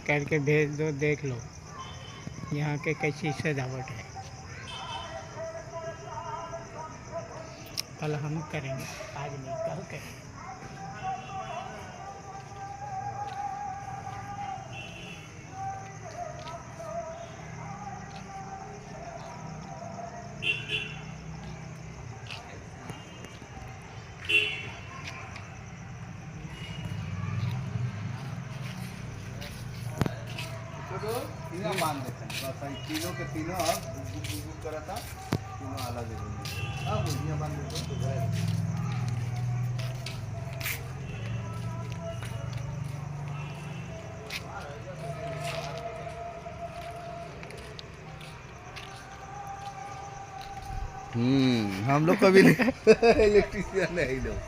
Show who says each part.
Speaker 1: करके भेज दो, देख लो यहाँ के कैसी सजावट है। कल हम करेंगे, आज नहीं, कल करेंगे।
Speaker 2: तीनों मान देते हैं बस, तीनों के तीनों अब बुक करा था, तीनों अलग है। अब बुझिया मान देते तो जाए। हम लोग कभी नहीं इलेक्ट्रिशियन है ही लोग।